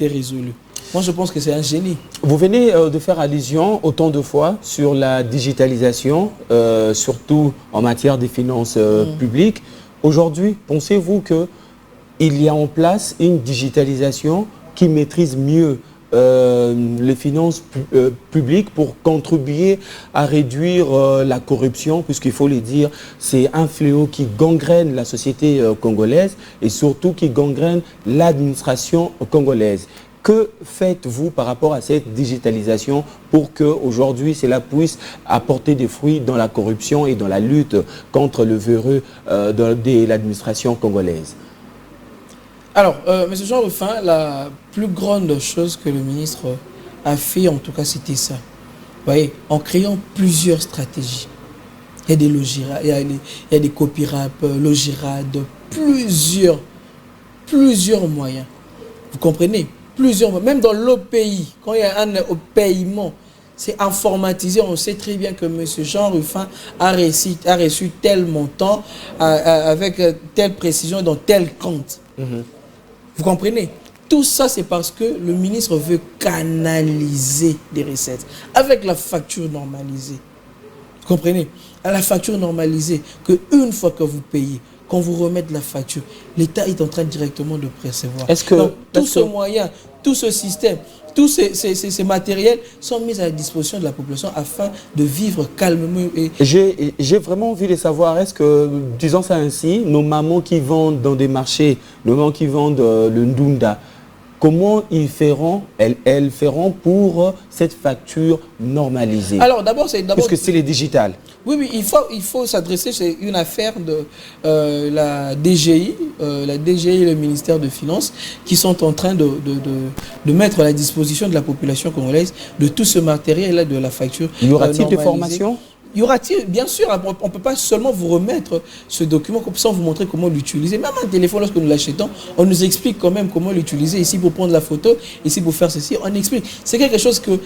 Speaker 2: résolu. Moi, je pense que c'est un génie.
Speaker 1: Vous venez de faire allusion autant de fois sur la digitalisation, surtout en matière des finances publiques. Aujourd'hui, pensez-vous qu'il y a en place une digitalisation qui maîtrise mieux les finances publiques pour contribuer à réduire la corruption, puisqu'il faut le dire, c'est un fléau qui gangrène la société congolaise et surtout qui gangrène l'administration congolaise. Que faites-vous par rapport à cette digitalisation pour qu'aujourd'hui cela puisse apporter des fruits dans la corruption et dans la lutte contre le véreux de l'administration congolaise?
Speaker 2: Alors, M. Jean Rufin, la plus grande chose que le ministre a fait, en tout cas, c'était ça. Vous voyez, en créant plusieurs stratégies. Il y a des logirades, il y a des copyrap, logirades, plusieurs moyens. Vous comprenez? Même dans l'OPI, quand il y a un paiement, c'est informatisé. On sait très bien que M. Jean Rufin a reçu tel montant avec telle précision dans tel compte. Vous comprenez? Tout ça, c'est parce que le ministre veut canaliser des recettes avec la facture normalisée. Vous comprenez? À la facture normalisée, qu'une fois que vous payez, quand vous remettez la facture, l'État est en train directement de percevoir. Donc, tout ce moyen, tout ce système, tous ces matériels sont mis à la disposition de la population afin de vivre calmement.
Speaker 1: J'ai vraiment envie de savoir, est-ce que, disons ça ainsi, nos mamans qui vendent dans des marchés, nos mamans qui vendent le ndunda, comment elles feront pour cette facture normalisée?
Speaker 2: Alors d'abord, c'est
Speaker 1: puisque c'est les digitales.
Speaker 2: Oui, il faut s'adresser, c'est une affaire de la DGI, et le ministère de Finances qui sont en train de mettre à la disposition de la population congolaise de tout ce matériel-là de la facture.
Speaker 1: Y aura-t-il des formations?
Speaker 2: Y aura-t-il, bien sûr, on ne peut pas seulement vous remettre ce document sans vous montrer comment l'utiliser. Même un téléphone, lorsque nous l'achetons, on nous explique quand même comment l'utiliser. Ici pour prendre la photo, ici pour faire ceci, on explique. C'est quelque chose que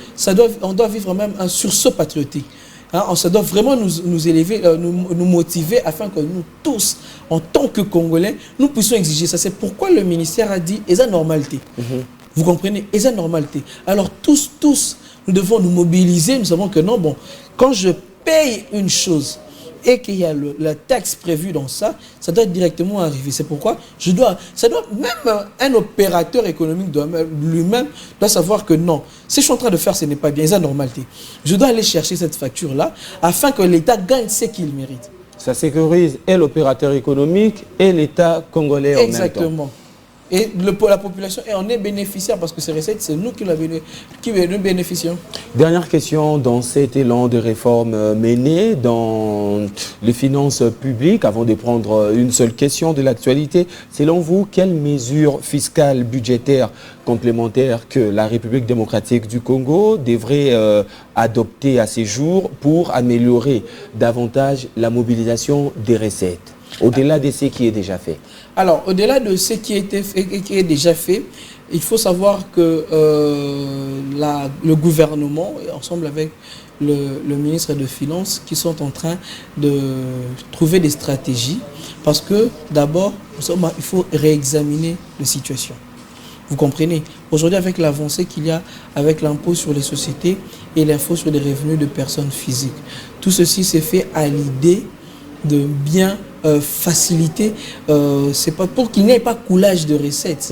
Speaker 2: on doit vivre même un sursaut patriotique. Hein, ça doit vraiment nous élever, nous motiver afin que nous tous, en tant que Congolais, nous puissions exiger ça. C'est pourquoi le ministère a dit, et ça normalité. Vous comprenez? Et c'est normalité. Alors tous, nous devons nous mobiliser. Nous savons que non, bon, quand je paye une chose et qu'il y a la taxe prévue dans ça, ça doit directement arriver. C'est pourquoi même un opérateur économique lui-même doit savoir que non, ce que je suis en train de faire, ce n'est pas bien, c'est la normalité. Je dois aller chercher cette facture-là afin que l'État gagne ce qu'il mérite.
Speaker 1: Ça sécurise et l'opérateur économique et l'État congolais en même temps.
Speaker 2: Exactement. Et la population en est bénéficiaire parce que ces recettes, c'est nous qui nous bénéficions.
Speaker 1: Dernière question, dans cet élan de réforme mené dans les finances publiques, avant de prendre une seule question de l'actualité, selon vous, quelles mesures fiscales, budgétaires, complémentaires que la République démocratique du Congo devrait adopter à ces jours pour améliorer davantage la mobilisation des recettes, au-delà de ce qui est déjà fait?
Speaker 2: Alors, au-delà de ce qui est déjà fait, il faut savoir que le gouvernement, ensemble avec le ministre des Finances, qui sont en train de trouver des stratégies, parce que d'abord, il faut réexaminer la situation. Vous comprenez? Aujourd'hui, avec l'avancée qu'il y a avec l'impôt sur les sociétés et l'impôt sur les revenus de personnes physiques, tout ceci s'est fait à l'idée de bien faciliter, c'est pas pour qu'il n'y ait pas coulage de recettes.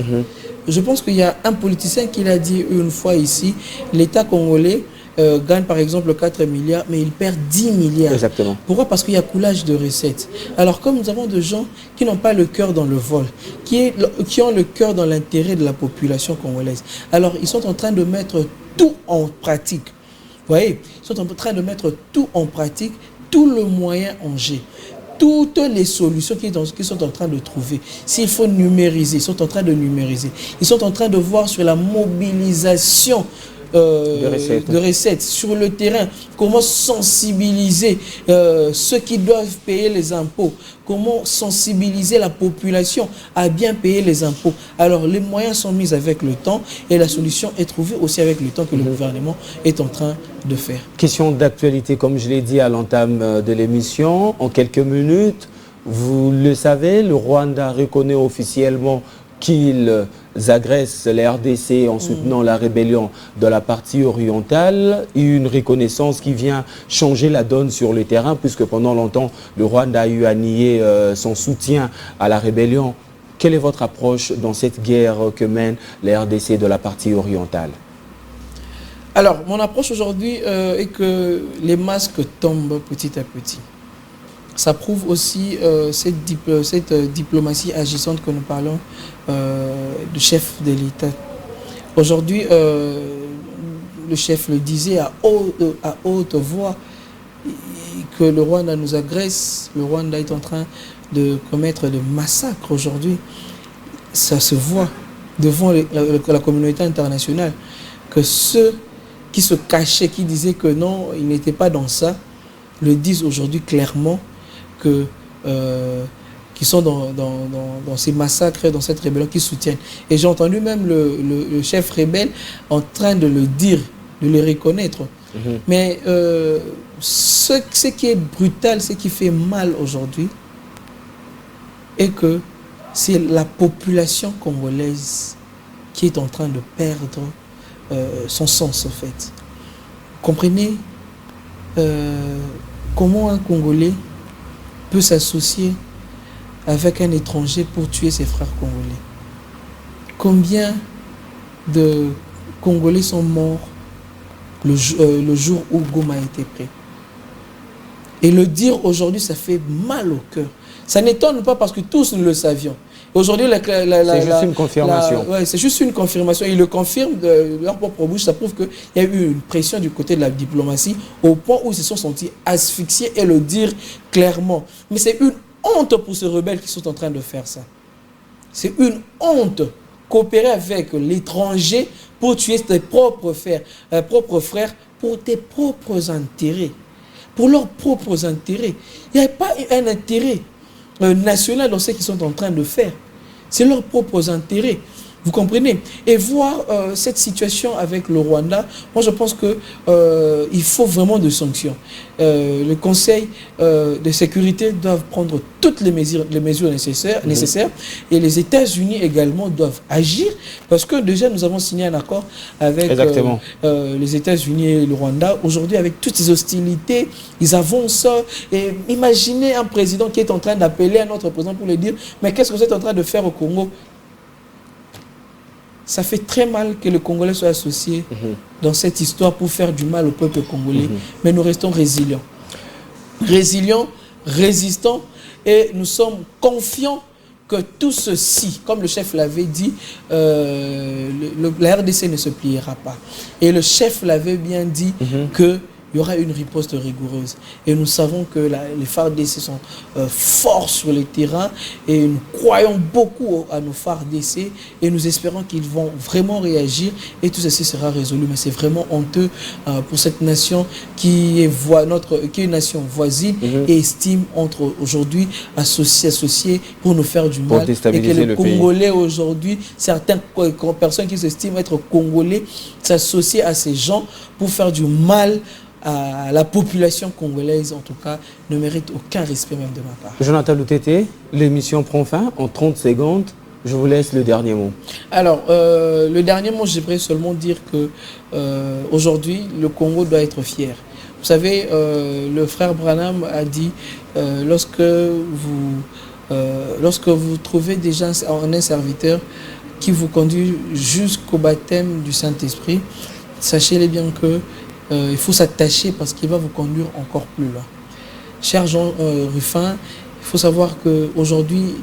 Speaker 2: Je pense qu'il y a un politicien qui l'a dit une fois ici, l'État congolais gagne par exemple 4 milliards, mais il perd 10 milliards.
Speaker 1: Exactement.
Speaker 2: Pourquoi? Parce qu'il y a coulage de recettes. Alors comme nous avons des gens qui n'ont pas le cœur dans le vol, qui ont le cœur dans l'intérêt de la population congolaise, alors ils sont en train de mettre tout en pratique. Vous voyez, ils sont en train de mettre tout en pratique, tout le moyen en jeu. Toutes les solutions qu'ils sont en train de trouver. S'il faut numériser, ils sont en train de numériser. Ils sont en train de voir sur la mobilisation de recettes sur le terrain, comment sensibiliser ceux qui doivent payer les impôts, comment sensibiliser la population à bien payer les impôts. Alors les moyens sont mis avec le temps et la solution est trouvée aussi avec le temps que le gouvernement est en train de faire. Question
Speaker 1: d'actualité, comme je l'ai dit à l'entame de l'émission, en quelques minutes, vous le savez, le Rwanda reconnaît officiellement qu'ils agressent la RDC en soutenant la rébellion de la partie orientale, une reconnaissance qui vient changer la donne sur le terrain, puisque pendant longtemps, le Rwanda a eu à nier son soutien à la rébellion. Quelle est votre approche dans cette guerre que mène la RDC de la partie orientale?
Speaker 2: Alors, mon approche aujourd'hui est que les masques tombent petit à petit. Ça prouve aussi cette diplomatie agissante que nous parlons du chef de l'État. Aujourd'hui, le chef le disait à haute voix que le Rwanda nous agresse. Le Rwanda est en train de commettre des massacres aujourd'hui. Ça se voit devant la communauté internationale que ceux qui se cachaient, qui disaient que non, ils n'étaient pas dans ça, le disent aujourd'hui clairement qui sont dans ces massacres, dans cette rébellion, qui soutiennent. Et j'ai entendu même le chef rebelle en train de le dire, de le reconnaître. Mais ce qui est brutal, ce qui fait mal aujourd'hui, est que c'est la population congolaise qui est en train de perdre son sens, en fait. Comprenez comment un Congolais peut s'associer avec un étranger pour tuer ses frères congolais. Combien de Congolais sont morts le jour où Goma a été pris? Et le dire aujourd'hui, ça fait mal au cœur. Ça n'étonne pas parce que tous nous le savions. Aujourd'hui,
Speaker 1: c'est juste une confirmation.
Speaker 2: Ouais, c'est juste une confirmation. Ils le confirment de leur propre bouche. Ça prouve qu'il y a eu une pression du côté de la diplomatie au point où ils se sont sentis asphyxiés et le dire clairement. Mais c'est une honte pour ces rebelles qui sont en train de faire ça. C'est une honte. Coopérer avec l'étranger pour tuer tes propres frères pour tes propres intérêts. Pour leurs propres intérêts. Il n'y a pas un intérêt national dans ce qu'ils sont en train de faire. C'est leurs propres intérêts. Vous comprenez? Et voir cette situation avec le Rwanda, moi je pense que il faut vraiment des sanctions. Le Conseil de sécurité doit prendre toutes les mesures nécessaires, et les États-Unis également doivent agir parce que déjà nous avons signé un accord avec les États-Unis et le Rwanda. Aujourd'hui, avec toutes ces hostilités, ils avancent. Et imaginez un président qui est en train d'appeler un autre président pour lui dire « Mais qu'est-ce que vous êtes en train de faire au Congo ?» Ça fait très mal que le Congolais soit associé dans cette histoire pour faire du mal au peuple congolais. Mais nous restons résilients. Résilients, résistants, et nous sommes confiants que tout ceci, comme le chef l'avait dit, la RDC ne se pliera pas. Et le chef l'avait bien dit que il y aura une riposte rigoureuse. Et nous savons que les FARDC sont forts sur le terrain et nous croyons beaucoup à nos FARDC et nous espérons qu'ils vont vraiment réagir et tout ceci sera résolu. Mais c'est vraiment honteux pour cette nation qui est une nation voisine et estime entre aujourd'hui associés pour nous faire du mal. Et que les Congolais aujourd'hui, certaines personnes qui s'estiment être Congolais s'associent à ces gens pour faire du mal à la population congolaise, en tout cas, ne mérite aucun respect même de ma part.
Speaker 1: Jonathan Lutete, l'émission prend fin en 30 secondes. Je vous laisse le dernier mot. Alors,
Speaker 2: le dernier mot, j'aimerais seulement dire que aujourd'hui, le Congo doit être fier. Vous savez, le frère Branham a dit, lorsque vous trouvez déjà un serviteur qui vous conduit jusqu'au baptême du Saint-Esprit, sachez-le bien que il faut s'attacher parce qu'il va vous conduire encore plus loin. Cher Jean Ruffin, il faut savoir qu'aujourd'hui,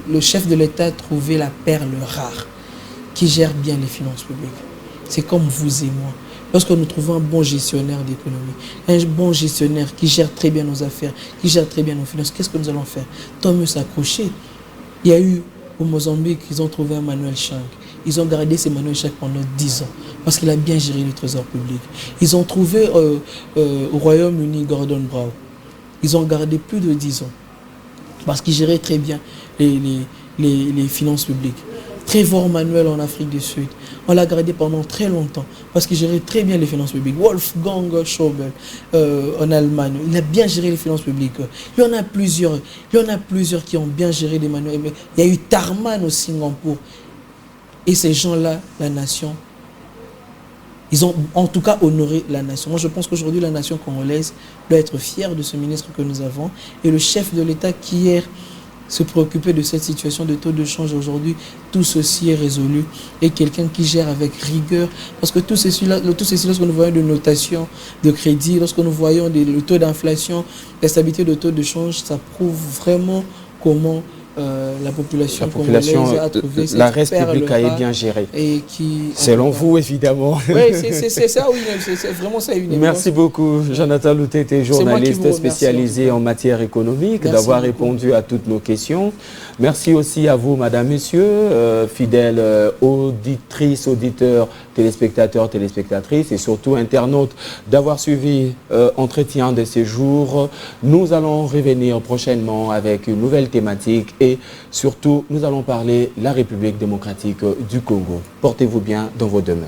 Speaker 2: le chef de l'État a trouvé la perle rare qui gère bien les finances publiques. C'est comme vous et moi. Lorsque nous trouvons un bon gestionnaire d'économie, un bon gestionnaire qui gère très bien nos affaires, qui gère très bien nos finances, qu'est-ce que nous allons faire? Tant mieux s'accrocher. Il y a eu au Mozambique, ils ont trouvé un Manuel Chang. Ils ont gardé ces Manuel Chang pendant 10 ans parce qu'il a bien géré le trésor public. Ils ont trouvé au Royaume-Uni Gordon Brown. Ils ont gardé plus de 10 ans parce qu'il gérait très bien les finances publiques. Trevor Manuel en Afrique du Sud, on l'a gardé pendant très longtemps parce qu'il gérait très bien les finances publiques. Wolfgang Schäuble en Allemagne, il a bien géré les finances publiques. Il y en a plusieurs qui ont bien géré les Manuel. Il y a eu Tarman au Singapour. Et ces gens-là, la nation, ils ont en tout cas honoré la nation. Moi, je pense qu'aujourd'hui, la nation congolaise doit être fière de ce ministre que nous avons. Et le chef de l'État qui hier se préoccupait de cette situation de taux de change aujourd'hui, tout ceci est résolu. Et quelqu'un qui gère avec rigueur. Parce que tout ceci, lorsque nous voyons des notations de crédit, lorsque nous voyons le taux d'inflation, la stabilité de taux de change, ça prouve vraiment comment la population a trouvé
Speaker 1: la reste publique a bien géré.
Speaker 2: Et qui,
Speaker 1: selon vous, évidemment.
Speaker 2: Oui, c'est ça, oui, c'est vraiment ça.
Speaker 1: Merci beaucoup, Jonathan Lutete, journaliste spécialisé en matière économique, d'avoir répondu à toutes nos questions. Merci aussi à vous, madame, messieurs, fidèles auditrices, auditeurs, téléspectateurs, téléspectatrices et surtout internautes, d'avoir suivi Entretien de ces jours. Nous allons revenir prochainement avec une nouvelle thématique et surtout, nous allons parler de la République démocratique du Congo. Portez-vous bien dans vos demeures.